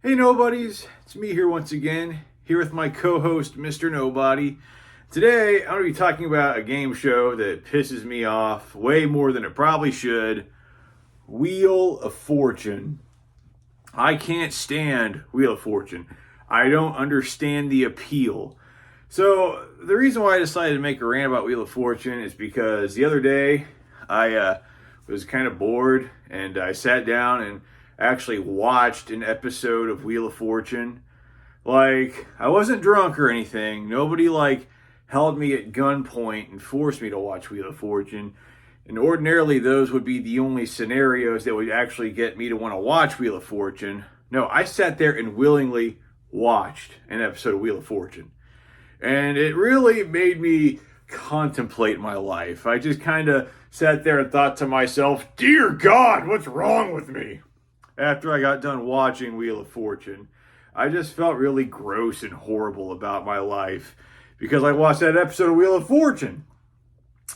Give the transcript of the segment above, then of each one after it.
Hey nobodies, it's me here once again, here with my co-host Mr. Nobody. Today I'm going to be talking about a game show that pisses me off way more than it probably should. Wheel of Fortune. I can't stand Wheel of Fortune. I don't understand the appeal. So the reason why I decided to make a rant about Wheel of Fortune is because the other day I was kind of bored and I sat down and actually watched an episode of Wheel of Fortune. Like, I wasn't drunk or anything. Nobody held me at gunpoint and forced me to watch Wheel of Fortune. And ordinarily those would be the only scenarios that would actually get me to want to watch Wheel of Fortune. No, I sat there and willingly watched an episode of Wheel of Fortune. And it really made me contemplate my life. I just kind of sat there and thought to myself, "Dear God, what's wrong with me?" After I got done watching Wheel of Fortune, I just felt really gross and horrible about my life because I watched that episode of Wheel of Fortune.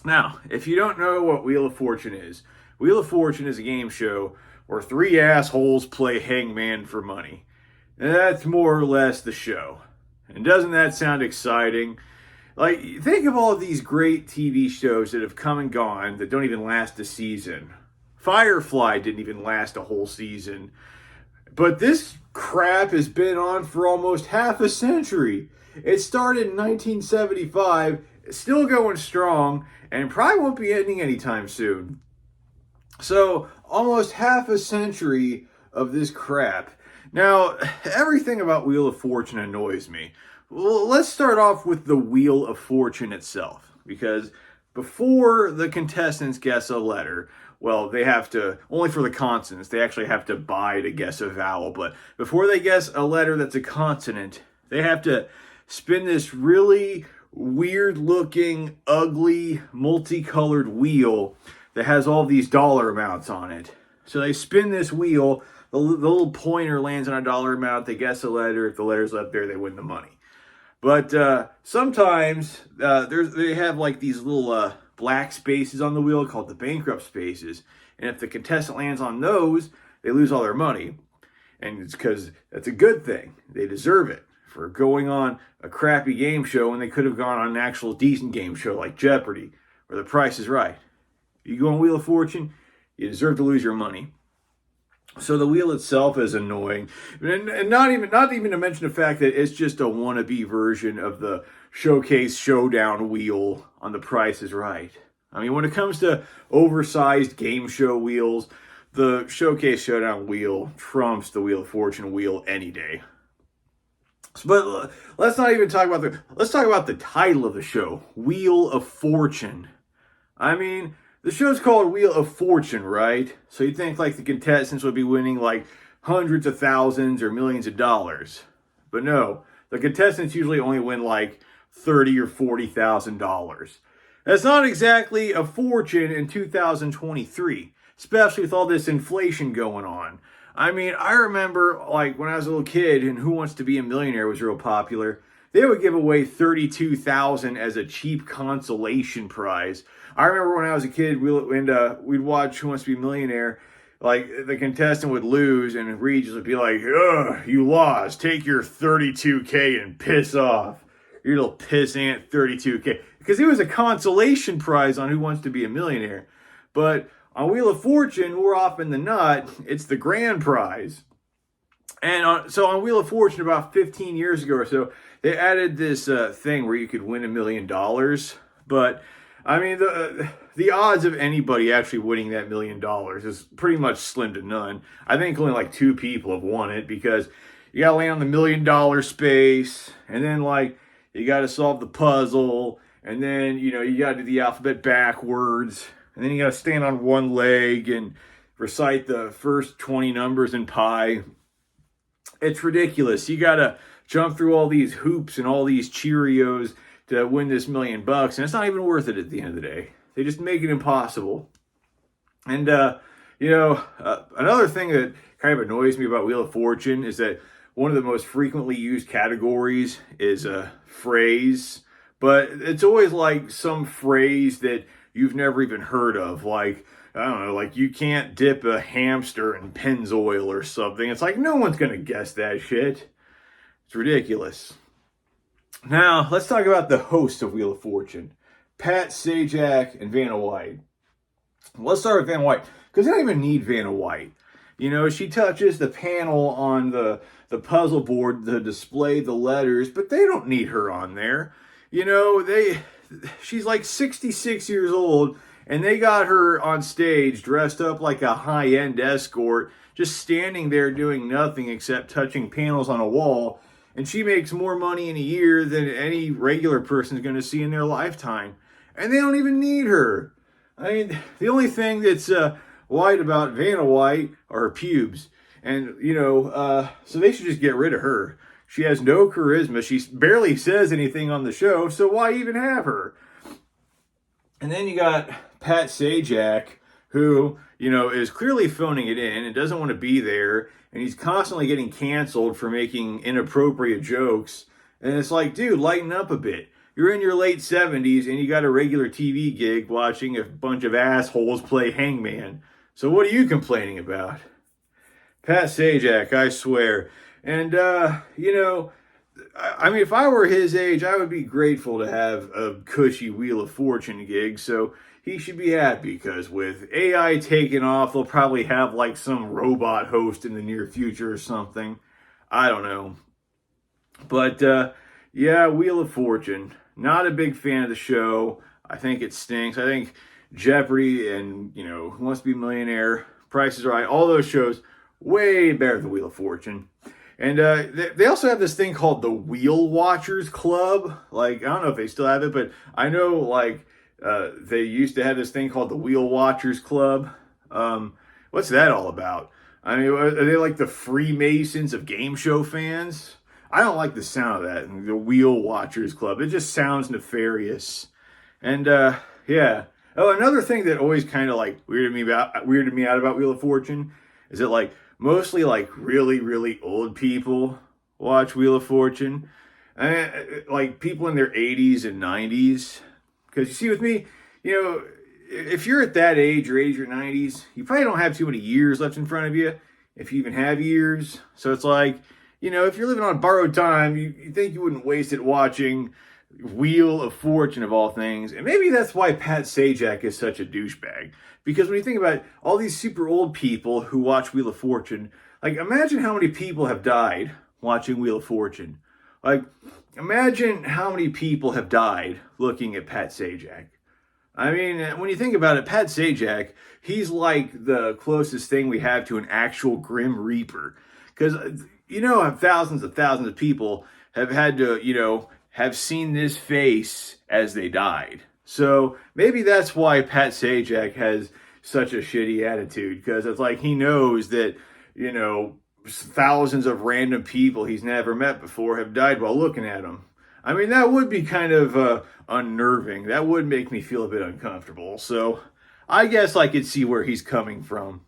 Now, if you don't know what Wheel of Fortune is a game show where three assholes play hangman for money. And that's more or less the show. And doesn't that sound exciting? Like, think of all of these great TV shows that have come and gone that don't even last a season. Firefly didn't even last a whole season. But this crap has been on for almost half a century. It started in 1975, still going strong, and probably won't be ending anytime soon. So, almost half a century of this crap. Now, everything about Wheel of Fortune annoys me. Well, let's start off with the Wheel of Fortune itself, because before the contestants guess a letter, well, they have to, only for the consonants, they actually have to buy to guess a vowel, but before they guess a letter that's a consonant, they have to spin this really weird-looking, ugly, multicolored wheel that has all these dollar amounts on it. So they spin this wheel, the little pointer lands on a dollar amount, they guess a letter, if the letter's left there, they win the money. But sometimes they have like these little black spaces on the wheel called the bankrupt spaces. And if the contestant lands on those, they lose all their money. And it's because that's a good thing. They deserve it for going on a crappy game show when they could have gone on an actual decent game show like Jeopardy or The Price is Right. You go on Wheel of Fortune, you deserve to lose your money. So the wheel itself is annoying, and not even to mention the fact that it's just a wannabe version of the Showcase Showdown wheel on The Price is Right. I mean, when it comes to oversized game show wheels, the Showcase Showdown wheel trumps the Wheel of Fortune wheel any day. But let's talk about the title of the show, Wheel of Fortune. I mean, the show's called Wheel of Fortune, right? So you'd think like the contestants would be winning like hundreds of thousands or millions of dollars. But no, the contestants usually only win like $30,000 or $40,000. That's not exactly a fortune in 2023, especially with all this inflation going on. I mean, I remember like when I was a little kid and Who Wants to Be a Millionaire was real popular. They would give away $32,000 as a cheap consolation prize. I remember when I was a kid, we'd watch Who Wants to Be a Millionaire. Like, the contestant would lose, and Regis would be like, "Ugh, you lost. Take your $32K and piss off. Your little pissant $32K." Because it was a consolation prize on Who Wants to Be a Millionaire. But on Wheel of Fortune, more often than not, it's the grand prize. And so on Wheel of Fortune, about 15 years ago or so, they added this thing where you could win $1 million. But, I mean, the odds of anybody actually winning that $1 million is pretty much slim to none. I think only like 2 people have won it because you got to land on the $1 million space, and then, like, you got to solve the puzzle, and then, you got to do the alphabet backwards, and then you got to stand on one leg and recite the first 20 numbers in pi. It's ridiculous. You got to jump through all these hoops and all these Cheerios to win this $1 million, and it's not even worth it at the end of the day. They just make it impossible. And, another thing that kind of annoys me about Wheel of Fortune is that one of the most frequently used categories is a phrase, but it's always like some phrase that you've never even heard of, like I don't know, like you can't dip a hamster in Pennzoil or something. It's like no one's going to guess that shit. It's ridiculous. Now, let's talk about the hosts of Wheel of Fortune, Pat Sajak and Vanna White. Let's start with Vanna White, because they don't even need Vanna White. You know, she touches the panel on the puzzle board to display the letters, but they don't need her on there. You know, she's like 66 years old, and they got her on stage dressed up like a high-end escort, just standing there doing nothing except touching panels on a wall, and she makes more money in a year than any regular person is going to see in their lifetime. And they don't even need her. I mean, the only thing that's white about Vanna White are her pubes. And, you know, so they should just get rid of her. She has no charisma. She barely says anything on the show, so why even have her? And then you got Pat Sajak, who, you know, is clearly phoning it in and doesn't want to be there. And he's constantly getting canceled for making inappropriate jokes. And it's like, dude, lighten up a bit. You're in your late 70s and you got a regular TV gig watching a bunch of assholes play hangman. So what are you complaining about? Pat Sajak, I swear. And, you know, I mean, if I were his age, I would be grateful to have a cushy Wheel of Fortune gig. So he should be happy, because with AI taking off, they'll probably have like some robot host in the near future or something. I don't know. But, yeah, Wheel of Fortune. Not a big fan of the show. I think it stinks. I think Jeopardy and, you know, Who Wants to Be a Millionaire, Price is Right, all those shows, way better than Wheel of Fortune. And they also have this thing called the Wheel Watchers Club. Like, I don't know if they still have it, but I know, like, they used to have this thing called the Wheel Watchers Club. What's that all about? I mean, are they like the Freemasons of game show fans? I don't like the sound of that, the Wheel Watchers Club. It just sounds nefarious. And, yeah. Oh, another thing that always kind of like weirded me out about Wheel of Fortune is that like mostly like really, really old people watch Wheel of Fortune. Like people in their 80s and 90s. Because you see with me, you know, if you're at that age, your 90s, you probably don't have too many years left in front of you, if you even have years. So it's like, you know, if you're living on borrowed time, you think you wouldn't waste it watching Wheel of Fortune of all things. And maybe that's why Pat Sajak is such a douchebag. Because when you think about all these super old people who watch Wheel of Fortune, like imagine how many people have died watching Wheel of Fortune. Like imagine how many people have died looking at Pat Sajak. I mean, when you think about it, Pat Sajak, he's like the closest thing we have to an actual Grim Reaper. Because, you know, thousands of people have had to, you know, have seen this face as they died. So maybe that's why Pat Sajak has such a shitty attitude, because it's like he knows that, you know, thousands of random people he's never met before have died while looking at him. I mean, that would be kind of unnerving. That would make me feel a bit uncomfortable. So I guess I could see where he's coming from.